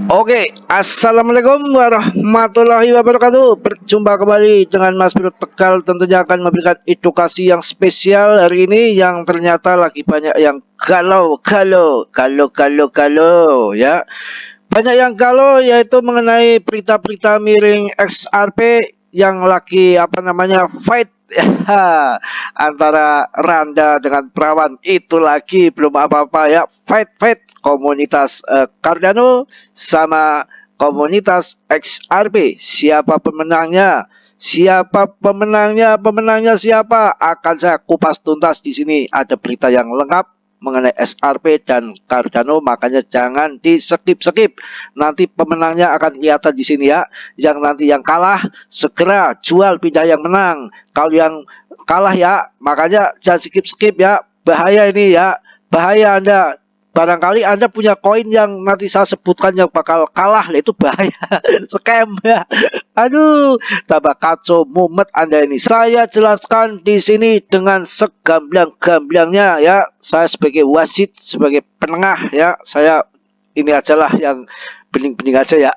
Oke, assalamualaikum warahmatullahi wabarakatuh. Berjumpa kembali dengan Mas Bro Tegal. Tentunya akan memberikan edukasi yang spesial hari ini, yang ternyata lagi banyak yang galau ya. Banyak yang galau, yaitu mengenai berita-berita miring XRP yang lagi fight ya, antara Randa dengan Perawan. Itu lagi belum apa-apa ya, fight komunitas Cardano sama komunitas XRP. Siapa pemenangnya? Pemenangnya siapa? Akan saya kupas tuntas di sini. Ada berita yang lengkap mengenai XRP dan Cardano, makanya jangan di skip. Nanti pemenangnya akan kelihatan di sini ya. Yang kalah segera jual, pindah yang menang. Kalau yang kalah ya, makanya jangan skip ya. Bahaya ini ya. Bahaya Anda. Barangkali Anda punya koin yang nanti saya sebutkan yang bakal kalah, itu bahaya. Scam ya. Aduh, tambah kacau mumet Anda ini. Saya jelaskan di sini dengan segamblang-gamblangnya ya. Saya sebagai wasit, sebagai penengah ya. Saya ini ajalah yang bening-bening aja ya.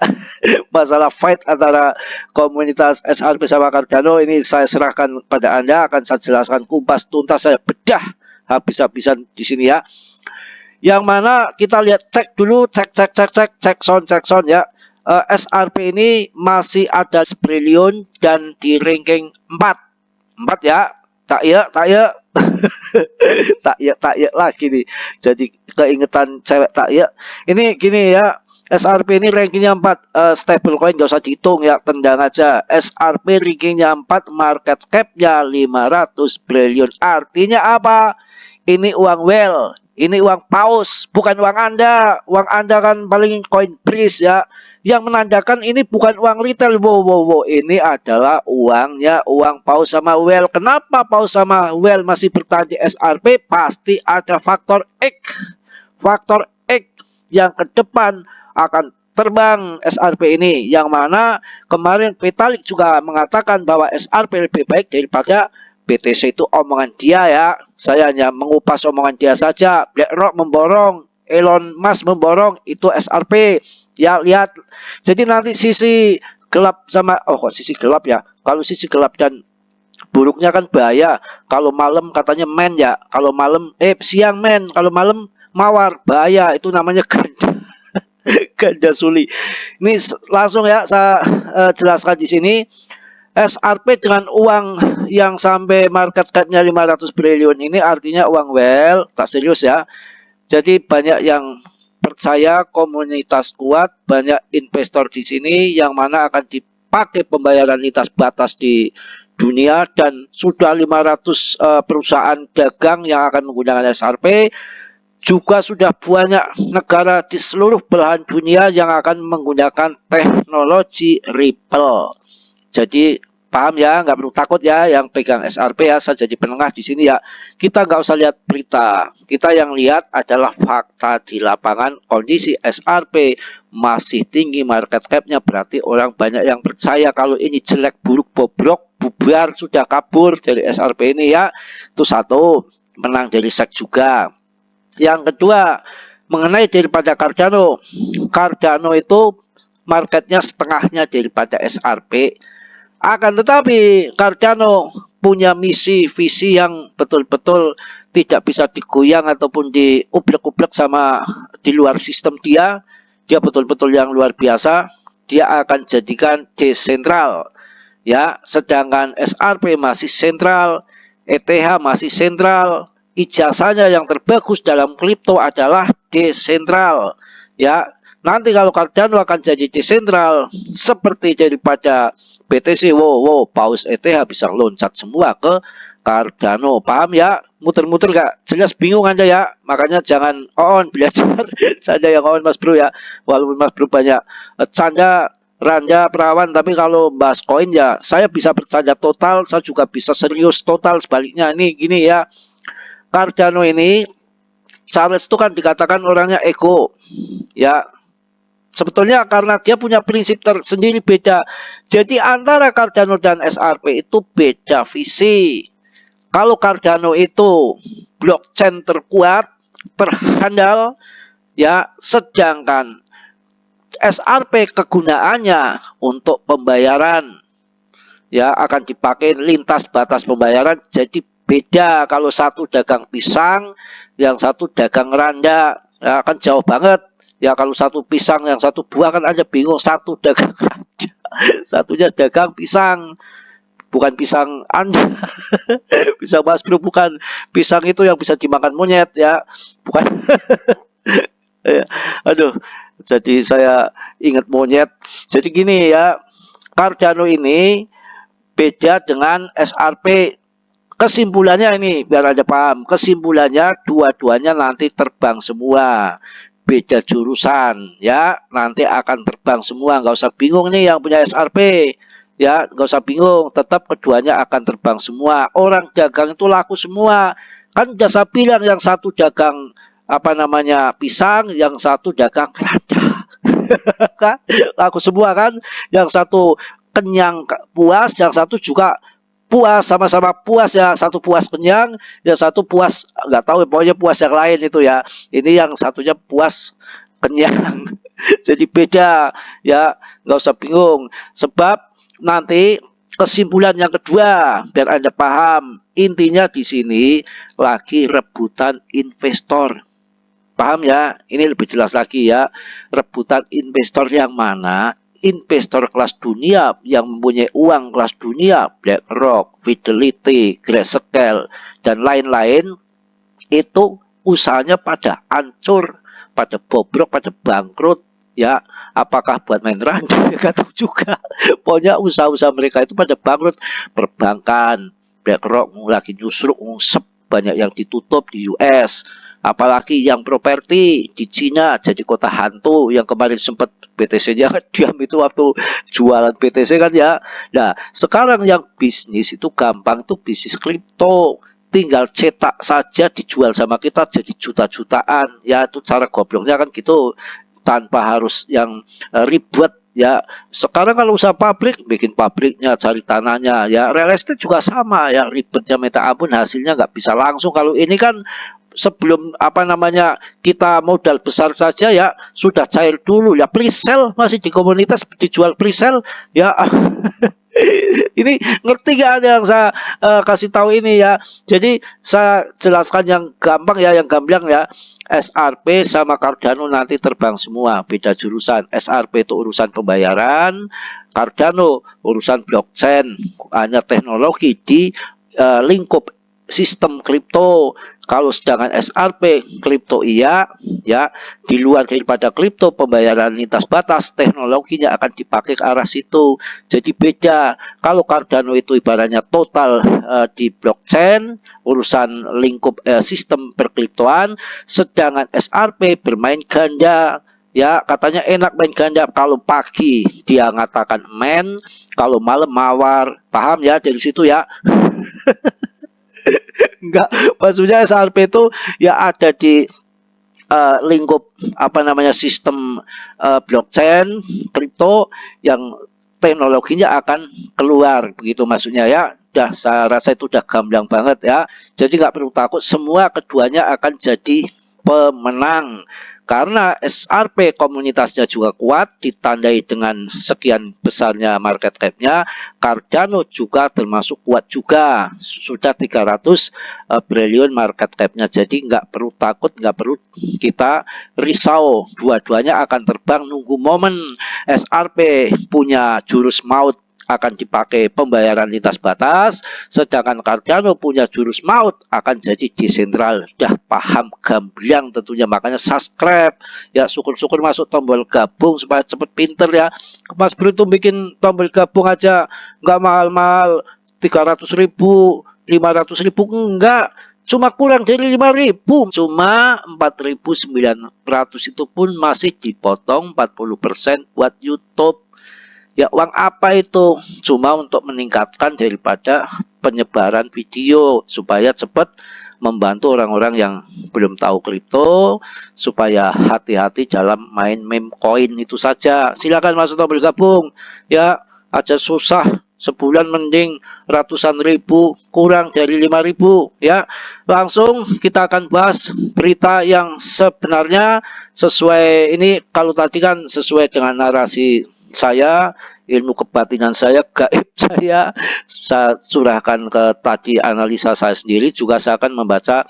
Masalah fight antara komunitas SRP sama Cardano ini saya serahkan pada Anda, akan saya jelaskan kupas tuntas, saya bedah habis-habisan di sini ya. Yang mana kita lihat, cek dulu, cek sound ya. SRP ini masih ada triliun dan di ranking 4 ya. Tak ya tak ya lagi nih, jadi keingetan cewek tak ya. Ini gini ya, SRP ini rankingnya 4, stablecoin gak usah dihitung ya, tendang aja. SRP rankingnya 4, market capnya 500 triliun. Artinya apa? Ini uang whale, ini uang paus, bukan uang Anda. Uang Anda kan paling koin breeze ya. Yang menandakan ini bukan uang retail. Wow. Ini adalah uang paus sama whale. Kenapa paus sama whale masih bertahan di SRP? Pasti ada faktor X. Faktor X yang ke depan akan terbang SRP ini. Yang mana kemarin Vitalik juga mengatakan bahwa SRP lebih baik daripada BTC. Itu omongan dia ya. Saya hanya mengupas omongan dia saja. BlackRock memborong, Elon Musk memborong, itu SRP. Ya lihat. Jadi nanti sisi gelap sama sisi gelap ya. Kalau sisi gelap dan buruknya kan bahaya. Kalau malam katanya men ya. Kalau malam siang men, kalau malam mawar, bahaya. Itu namanya ganda suli. Ini langsung ya saya jelaskan di sini. SRP dengan uang yang sampai market cap-nya 500 triliun ini artinya uang whale, tak serius ya. Jadi banyak yang percaya, komunitas kuat, banyak investor di sini yang mana akan dipakai pembayaran lintas batas di dunia, dan sudah 500 perusahaan dagang yang akan menggunakan SRP. Juga sudah banyak negara di seluruh belahan dunia yang akan menggunakan teknologi Ripple. Jadi paham ya, nggak perlu takut ya yang pegang SRP ya. Saya jadi penengah di sini ya. Kita nggak usah lihat berita, kita yang lihat adalah fakta di lapangan. Kondisi SRP masih tinggi market cap-nya, berarti orang banyak yang percaya kalau ini jelek, buruk, bobrok, bubar, sudah kabur dari SRP ini ya. Itu satu, menang dari SEC juga. Yang kedua, mengenai daripada Cardano. Cardano itu marketnya setengahnya daripada SRP. Akan tetapi Cardano punya misi, visi yang betul-betul tidak bisa digoyang ataupun diublek-ublek sama di luar sistem dia. Dia betul-betul yang luar biasa. Dia akan jadikan desentral ya. Sedangkan SRP masih sentral, ETH masih sentral. Ijazahnya yang terbagus dalam kripto adalah desentral ya. Nanti kalau Cardano akan jadi desentral seperti daripada BTC, paus ETH bisa loncat semua ke Cardano. Paham ya? Muter-muter gak? Jelas bingung Anda ya? Makanya jangan belajar saja yang Mas Bro ya. Walaupun Mas Bro banyak canda, Randa, Perawan, tapi kalau bahas koin ya saya bisa bercanda total, saya juga bisa serius total. Sebaliknya ini gini ya. Cardano ini, Charles itu kan dikatakan orangnya ego ya. Sebetulnya karena dia punya prinsip tersendiri, beda. Jadi antara Cardano dan SRP itu beda visi. Kalau Cardano itu blockchain terkuat, terhandal ya, sedangkan SRP kegunaannya untuk pembayaran, ya akan dipakai lintas batas pembayaran. Jadi beda kalau satu dagang pisang, yang satu dagang randa, ya akan jauh banget. Ya kalau satu pisang, yang satu buah kan Anda bingung, satu dagang randa, satunya dagang pisang, bukan pisang Anda. Pisang Mas Bro bukan pisang itu yang bisa dimakan monyet ya, bukan. Ya, aduh, jadi saya ingat monyet. Jadi gini ya, Cardano ini beda dengan SRP. Kesimpulannya ini biar Anda paham. Kesimpulannya dua-duanya nanti terbang semua. Beda jurusan ya, nanti akan terbang semua. Nggak usah bingung nih yang punya SRP. Ya, nggak usah bingung. Tetap keduanya akan terbang semua. Orang dagang itu laku semua. Kan udah saya bilang yang satu dagang apa namanya pisang, yang satu dagang keranda. Kan? Laku semua kan. Yang satu kenyang puas, yang satu juga puas, sama-sama puas ya, satu puas kenyang, yang satu puas nggak tahu, pokoknya puas yang lain itu ya. Ini yang satunya puas kenyang. Jadi beda ya, nggak usah bingung. Sebab nanti kesimpulan yang kedua, biar Anda paham, intinya di sini lagi rebutan investor. Paham ya? Ini lebih jelas lagi ya. Rebutan investor yang mana? Investor kelas dunia yang mempunyai uang kelas dunia, BlackRock, Fidelity, Grayscale, dan lain-lain, itu usahanya pada hancur, pada bobrok, pada bangkrut. Ya, apakah buat main randa? Gak tahu juga. Pokoknya usaha-usaha mereka itu pada bangkrut. Perbankan, BlackRock lagi nyusruk, ngusep, banyak yang ditutup di US. Apalagi yang properti di Cina jadi kota hantu, yang kemarin sempat BTC-nya diam itu waktu jualan BTC kan ya. Nah, sekarang yang bisnis itu gampang, itu bisnis kripto. Tinggal cetak saja dijual sama kita jadi juta-jutaan. Ya itu cara gobloknya kan gitu, tanpa harus yang ribet ya. Sekarang kalau usaha pabrik, bikin pabriknya, cari tanahnya ya. Real estate juga sama ya, ribetnya minta ampun, hasilnya nggak bisa langsung. Kalau ini kan sebelum apa namanya kita modal besar saja ya sudah cair dulu ya. Presale masih di komunitas dijual presale ya. Ini ngerti gak ada yang saya kasih tahu ini ya. Jadi saya jelaskan yang gampang ya, yang gamblang ya. SRP sama Cardano nanti terbang semua, beda jurusan. SRP itu urusan pembayaran, Cardano urusan blockchain, hanya teknologi di lingkup sistem kripto. Kalau sedangkan SRP kripto iya ya, di luar daripada kripto pembayaran lintas batas, teknologinya akan dipakai ke arah situ. Jadi beda. Kalau Cardano itu ibaratnya total di blockchain, urusan lingkup sistem perkriptoan, sedangkan SRP bermain ganda. Ya, katanya enak main ganda. Kalau pagi dia ngatakan main, kalau malam mawar. Paham ya dari situ ya? Enggak, maksudnya SRP itu ya ada di lingkup apa namanya sistem blockchain kripto yang teknologinya akan keluar, begitu maksudnya ya. Udah, saya rasa itu udah gamblang banget ya. Jadi nggak perlu takut, semua keduanya akan jadi pemenang. Karena SRP komunitasnya juga kuat, ditandai dengan sekian besarnya market cap-nya. Cardano juga termasuk kuat juga, sudah 300 triliun market cap-nya. Jadi nggak perlu takut, nggak perlu kita risau. Dua-duanya akan terbang, nunggu momen. SRP punya jurus maut, akan dipakai pembayaran lintas batas, sedangkan Cardano punya jurus maut, akan jadi desentral. Dah paham gamblang tentunya, makanya subscribe ya, syukur-syukur masuk tombol gabung supaya cepet pinter ya. Mas Bro itu bikin tombol gabung aja nggak mahal-mahal, 300.000, 500.000 enggak, cuma kurang dari 5.000, cuma 4.900, itu pun masih dipotong 40% buat YouTube. Ya uang apa itu? Cuma untuk meningkatkan daripada penyebaran video supaya cepat membantu orang-orang yang belum tahu kripto, supaya hati-hati dalam main meme coin itu saja. Silakan masuk tombol gabung ya, aja susah sebulan mending ratusan ribu, kurang dari 5.000 ya. Langsung kita akan bahas berita yang sebenarnya sesuai ini. Kalau tadi kan sesuai dengan narasi saya, ilmu kebatinan saya, gaib saya curahkan ke tadi analisa saya sendiri. Juga saya akan membaca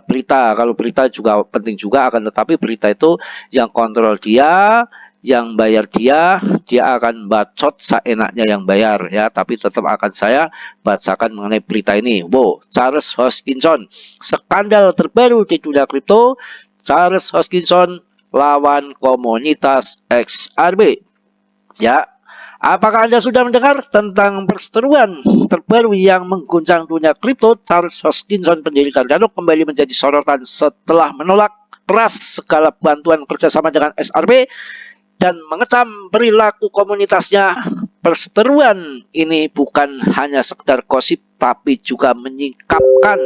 berita. Kalau berita juga penting juga, akan tetapi berita itu yang kontrol dia, yang bayar dia akan bacot seenaknya yang bayar ya, tapi tetap akan saya bacakan mengenai berita ini. Wow, Charles Hoskinson, skandal terbaru di dunia kripto. Charles Hoskinson lawan komunitas XRP. Ya, apakah Anda sudah mendengar tentang perseteruan terbaru yang mengguncang dunia kripto? Charles Hoskinson, pendiri Cardano, kembali menjadi sorotan setelah menolak keras segala bantuan kerjasama dengan XRP dan mengecam perilaku komunitasnya. Perseteruan ini bukan hanya sekedar gosip, tapi juga menyingkapkan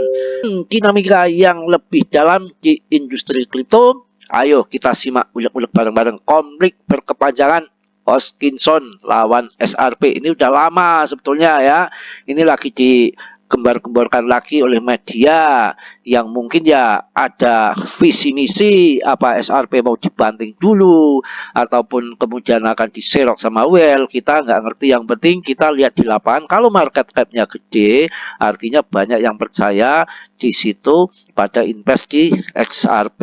dinamika yang lebih dalam di industri kripto. Ayo kita simak ulik-ulik bareng-bareng konflik berkepanjangan Hoskinson lawan XRP. Ini udah lama sebetulnya ya. Ini lagi digembar-gemborkan lagi oleh media yang mungkin ya ada visi misi apa XRP mau dibanting dulu ataupun kemudian akan diserok sama Well. Kita nggak ngerti, yang penting kita lihat di lapangan. Kalau market cap-nya gede, artinya banyak yang percaya di situ pada invest di XRP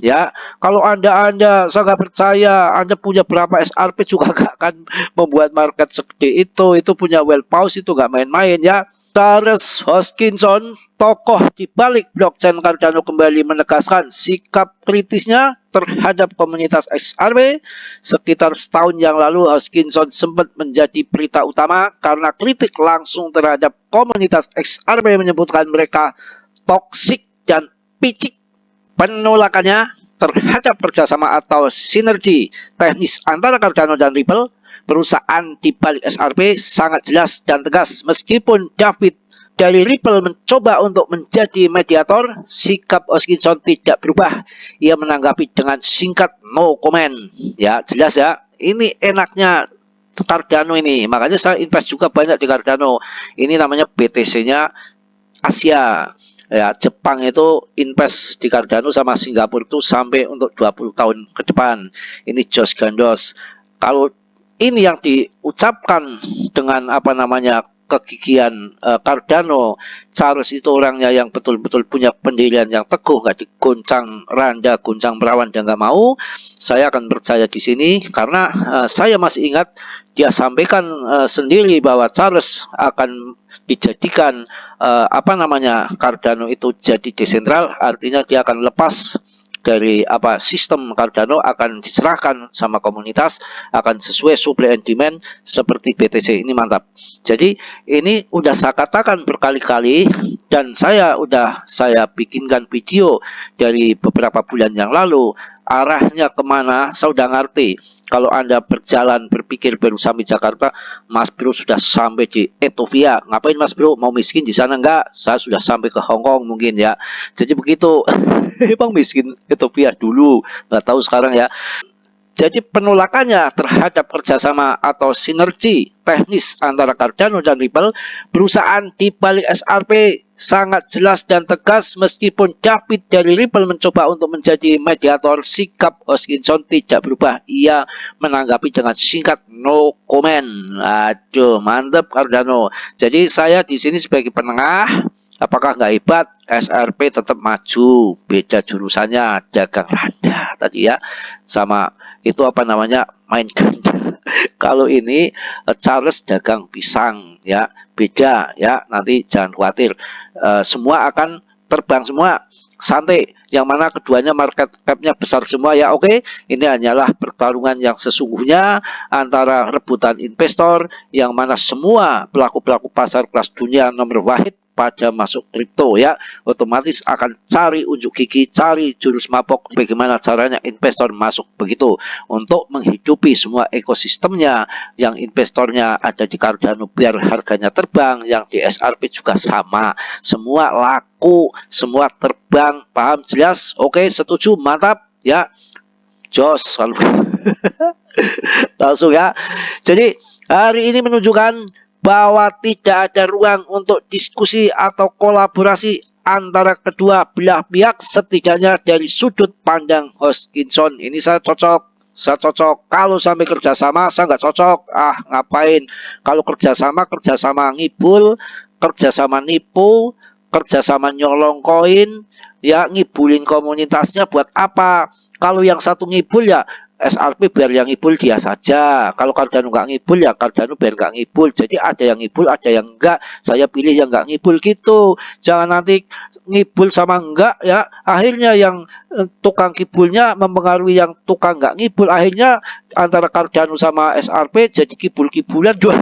ya. Kalau anda saya nggak percaya, Anda punya berapa XRP juga gak akan membuat market segede itu punya Well Pause itu nggak main-main ya. Charles Hoskinson, tokoh di balik blockchain Cardano, kembali menegaskan sikap kritisnya terhadap komunitas XRP. Sekitar setahun yang lalu, Hoskinson sempat menjadi berita utama karena kritik langsung terhadap komunitas XRP, menyebutkan mereka toksik dan picik. Penolakannya terhadap kerjasama atau sinergi teknis antara Cardano dan Ripple, perusahaan di balik XRP, sangat jelas dan tegas. Meskipun David dari Ripple mencoba untuk menjadi mediator, sikap Hoskinson tidak berubah. Ia menanggapi dengan singkat, no comment. Ya, jelas ya. Ini enaknya Cardano ini. Makanya saya invest juga banyak di Cardano. Ini namanya BTC-nya Asia. Ya, Jepang itu invest di Cardano sama Singapura itu sampai untuk 20 tahun ke depan. Ini Josh Gandos. Kalau ini yang diucapkan dengan apa namanya kegigihan Cardano, Charles itu orangnya yang betul-betul punya pendirian yang teguh, nggak digoncang randa, goncang perawan, dan nggak mau. Saya akan percaya di sini karena saya masih ingat dia sampaikan sendiri bahwa Charles akan dijadikan apa namanya Cardano itu jadi desentral, artinya dia akan lepas dari apa sistem Cardano, akan diserahkan sama komunitas, akan sesuai supply and demand seperti BTC. Ini mantap. Jadi ini udah saya katakan berkali-kali dan saya bikinkan video dari beberapa bulan yang lalu. Arahnya kemana saya udah ngerti. Kalau Anda berjalan berpikir baru sampai Jakarta, Mas Bro sudah sampai di Ethiopia. Ngapain Mas Bro? Mau miskin di sana? Enggak, saya sudah sampai ke Hong Kong mungkin ya. Jadi begitu. Emang miskin Ethiopia dulu, nggak tahu sekarang ya. Jadi penolakannya terhadap kerjasama atau sinergi teknis antara Cardano dan Ripple, perusahaan di balik XRP, sangat jelas dan tegas. Meskipun David dari Ripple mencoba untuk menjadi mediator, sikap Hoskinson tidak berubah. Ia menanggapi dengan singkat, no comment. Aduh, mantep Cardano. Jadi saya di sini sebagai penengah. Apakah nggak hebat? XRP tetap maju, beda jurusannya, dagang randa tadi ya, sama itu apa namanya, main ganda. Kalau ini Charles dagang pisang ya, beda ya. Nanti jangan khawatir, semua akan terbang semua, santai. Yang mana keduanya market cap-nya besar semua ya. Oke, ini hanyalah pertarungan yang sesungguhnya antara rebutan investor, yang mana semua pelaku-pelaku pasar kelas dunia nomor wahid pada masuk kripto ya, otomatis akan cari unjuk gigi, cari jurus mapok bagaimana caranya investor masuk begitu untuk menghidupi semua ekosistemnya. Yang investornya ada di Cardano biar harganya terbang, yang di XRP juga sama, semua laku, semua terbang. Paham jelas? Oke, setuju, mantap ya, jos kalau langsung ya. Jadi hari ini menunjukkan bahwa tidak ada ruang untuk diskusi atau kolaborasi antara kedua belah pihak, setidaknya dari sudut pandang Hoskinson. Ini saya cocok. Kalau sampai kerjasama saya nggak cocok. Ngapain? Kalau kerjasama ngibul, kerjasama nipu, kerjasama nyolong koin, ya ngibulin komunitasnya buat apa? Kalau yang satu ngibul ya SRP biar yang ngibul dia saja. Kalau Cardano nggak ngibul ya Cardano biar nggak ngibul. Jadi ada yang ngibul, ada yang enggak. Saya pilih yang nggak ngibul gitu. Jangan nanti ngibul sama enggak ya. Akhirnya yang tukang ngibulnya mempengaruhi yang tukang nggak ngibul. Akhirnya antara Cardano sama SRP jadi kibul-kibulan dua.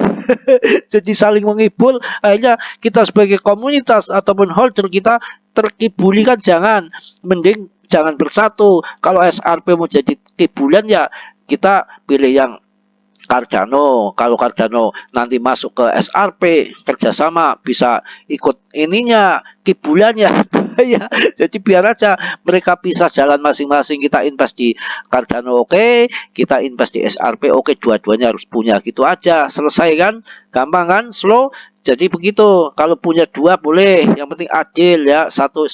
Jadi saling menghibur. Akhirnya kita sebagai komunitas ataupun holder kita terkibuli kan jangan. Mending jangan bersatu. Kalau SRP mau jadi kibulan ya kita pilih yang Cardano. Kalau Cardano nanti masuk ke SRP kerjasama bisa ikut ininya kibulannya. Ya, jadi biar aja mereka pisah jalan masing-masing. Kita invest di Cardano oke, kita invest di SRP oke, dua-duanya harus punya gitu aja. Selesai kan? Gampang kan? Slow. Jadi begitu, kalau punya dua boleh, yang penting adil ya. Satu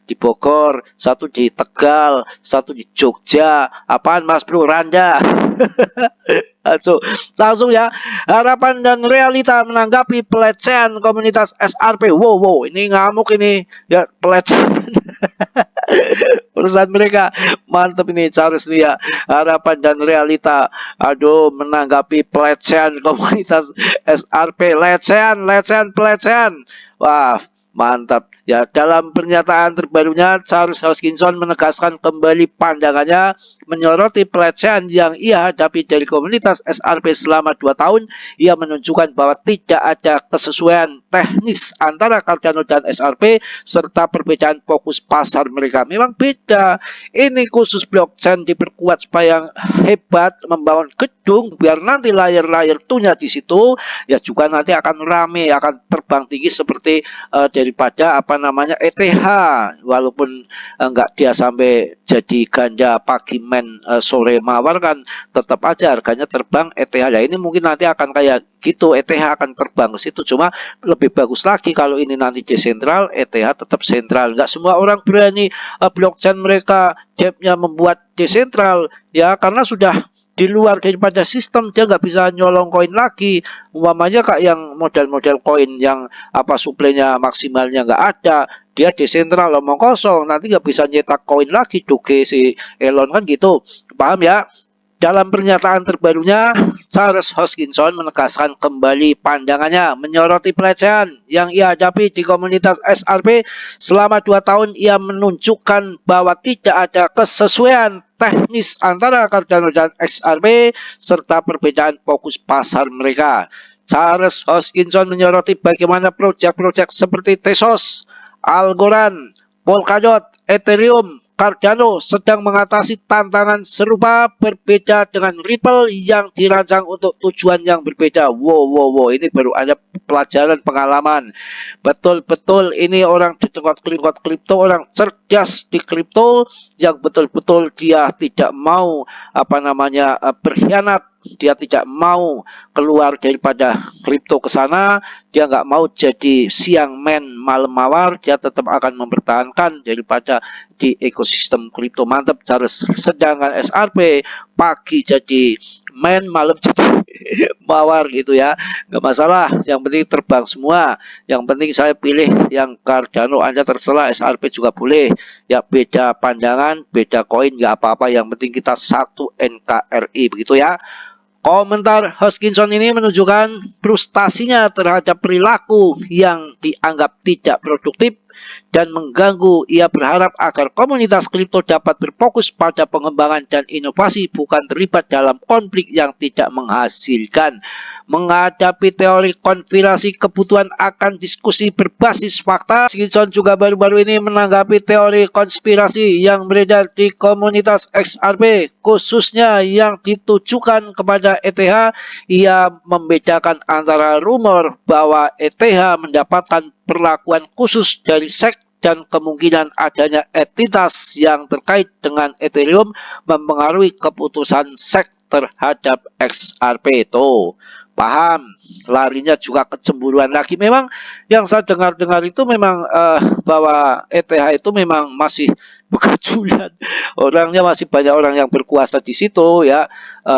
di Bogor, satu di Tegal, satu di Jogja. Apaan Mas Bro? Randa. Langsung ya. Harapan dan realita menanggapi pelecehan komunitas SRP. Wow, ini ngamuk ini. Ya, pelecehan. Perusahaan mereka mantap ini Charles nih ya. Harapan dan realita, aduh, menanggapi pelecehan komunitas SRP. Pelecehan. Wah, mantap ya. Dalam pernyataan terbarunya, Charles Hoskinson menegaskan kembali pandangannya menyoroti pelecehan yang ia hadapi dari komunitas SRP selama 2 tahun. Ia menunjukkan bahwa tidak ada kesesuaian teknis antara Cardano dan SRP serta perbedaan fokus pasar mereka. Memang beda. Ini khusus blockchain diperkuat supaya hebat membangun gedung biar nanti layar-layar tunya di situ ya juga nanti akan rame, akan terbang tinggi seperti daripada ETH. Walaupun enggak dia sampai jadi ganja pagi sore mawar kan tetap aja harganya terbang ETH. Ya ini mungkin nanti akan kayak gitu, ETH akan terbang ke situ. Cuma lebih bagus lagi kalau ini nanti desentral, ETH tetap sentral. Nggak semua orang berani blockchain mereka depnya membuat desentral ya, karena sudah di luar daripada sistem, dia nggak bisa nyolong koin lagi. Umpamanya kayak yang model-model koin yang suplainya maksimalnya nggak ada, dia desentral omong kosong, nanti nggak bisa nyetak koin lagi. Doge si Elon kan gitu, paham ya? Dalam pernyataan terbarunya, Charles Hoskinson menegaskan kembali pandangannya menyoroti pelecehan yang ia hadapi di komunitas SRP selama 2 tahun. Ia menunjukkan bahwa tidak ada kesesuaian teknis antara Cardano dan XRP serta perbedaan fokus pasar mereka. Charles Hoskinson menyoroti bagaimana proyek-proyek seperti Tezos, Algorand, Polkadot, Ethereum, Cardano sedang mengatasi tantangan serupa berbeda dengan Ripple yang dirancang untuk tujuan yang berbeda. Wow, ini baru ada pelajaran pengalaman. Betul-betul ini orang di tempat kripto, orang cerdas di kripto yang betul-betul dia tidak mau berkhianat. Dia tidak mau keluar daripada kripto ke sana. Dia nggak mau jadi siang malam mawar. Dia tetap akan mempertahankan daripada di ekosistem kripto. Mantap Charles. Sedangkan SRP pagi jadi malam jadi mawar gitu ya. Nggak masalah. Yang penting terbang semua. Yang penting saya pilih yang Cardano. Anda terserah, SRP juga boleh. Ya beda pandangan, beda koin, nggak apa-apa. Yang penting kita satu NKRI begitu ya. Komentar Hoskinson ini menunjukkan frustasinya terhadap perilaku yang dianggap tidak produktif dan mengganggu. Ia berharap agar komunitas kripto dapat berfokus pada pengembangan dan inovasi, bukan terlibat dalam konflik yang tidak menghasilkan. Menghadapi teori konspirasi, kebutuhan akan diskusi berbasis fakta. Hoskinson juga baru-baru ini menanggapi teori konspirasi yang beredar di komunitas XRP, khususnya yang ditujukan kepada ETH. Ia membedakan antara rumor bahwa ETH mendapatkan perlakuan khusus dari SEC dan kemungkinan adanya entitas yang terkait dengan Ethereum mempengaruhi keputusan SEC terhadap XRP itu. paham, larinya juga kecemburuan lagi. Memang yang saya dengar-dengar itu memang bahwa ETH itu memang masih bergejolak, orangnya masih banyak orang yang berkuasa di situ ya,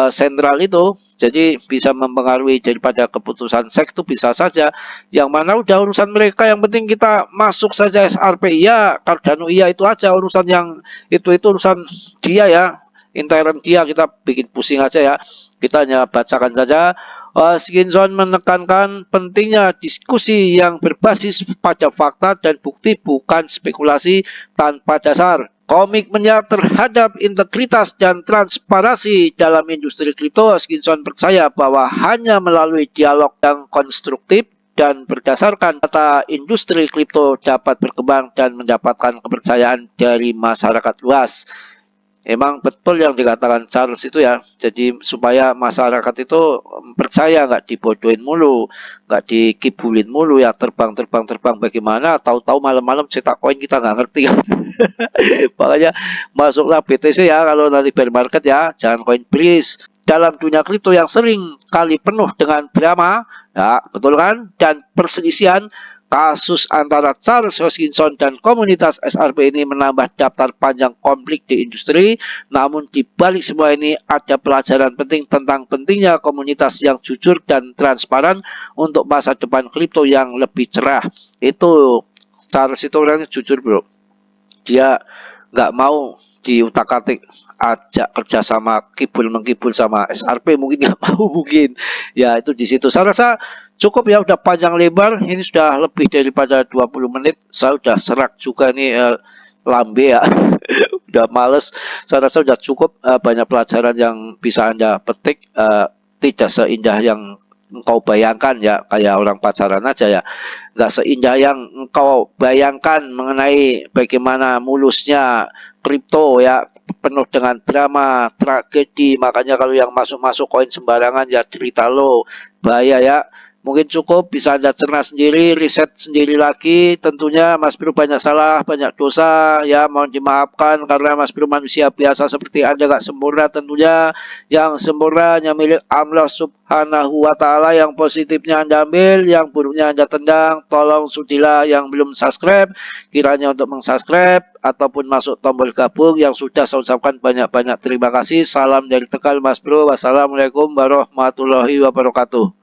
sentral itu, jadi bisa mempengaruhi daripada keputusan SEC itu bisa saja, yang mana udah urusan mereka, yang penting kita masuk saja SRP iya, Cardano iya, itu aja urusan yang itu urusan dia ya, intern dia, kita bikin pusing aja ya, kita hanya bacakan saja. Skinson menekankan pentingnya diskusi yang berbasis pada fakta dan bukti, bukan spekulasi tanpa dasar. Komitmennya terhadap integritas dan transparansi dalam industri kripto, Skinson percaya bahwa hanya melalui dialog yang konstruktif dan berdasarkan data industri kripto dapat berkembang dan mendapatkan kepercayaan dari masyarakat luas. Emang betul yang dikatakan Charles itu ya. Jadi supaya masyarakat itu percaya, nggak dibodohin mulu, nggak dikibulin mulu ya, terbang bagaimana, tahu-tahu malam-malam cetak koin kita nggak ngerti kan. Makanya masuklah BTC ya kalau nanti bear market ya, jangan koin breeze. Dalam dunia kripto yang sering kali penuh dengan drama, ya betul kan, dan perselisihan, kasus antara Charles Hoskinson dan komunitas SRP ini menambah daftar panjang konflik di industri. Namun di balik semua ini ada pelajaran penting tentang pentingnya komunitas yang jujur dan transparan untuk masa depan kripto yang lebih cerah. Itu Charles itu orangnya jujur bro. Dia nggak mau diutak-atik, ajak kerja sama kibul-mengkibul sama SRP mungkin nggak mau, mungkin ya, itu di situ. Saya rasa cukup ya, udah panjang lebar, ini sudah lebih daripada 20 menit, saya udah serak juga nih, lambe ya. Udah males, saya rasa udah cukup, banyak pelajaran yang bisa Anda petik, tidak seindah yang engkau bayangkan ya, kayak orang pacaran aja ya, nggak seindah yang engkau bayangkan mengenai bagaimana mulusnya kripto ya, penuh dengan drama, tragedi. Makanya kalau yang masuk-masuk koin sembarangan ya cerita lo, bahaya ya. Mungkin cukup bisa Anda cerna sendiri, riset sendiri lagi. Tentunya Mas Bro banyak salah, banyak dosa ya, mohon dimaafkan karena Mas Bro manusia biasa seperti Anda, gak sempurna tentunya. Yang sempurna hanya milik Allah Subhanahu wa Ta'ala. Yang positifnya Anda ambil, yang buruknya Anda tendang. Tolong sudilah yang belum subscribe, kiranya untuk meng-subscribe ataupun masuk tombol gabung. Yang sudah saya ucapkan banyak-banyak terima kasih. Salam dari Tegal Mas Bro. Wassalamualaikum warahmatullahi wabarakatuh.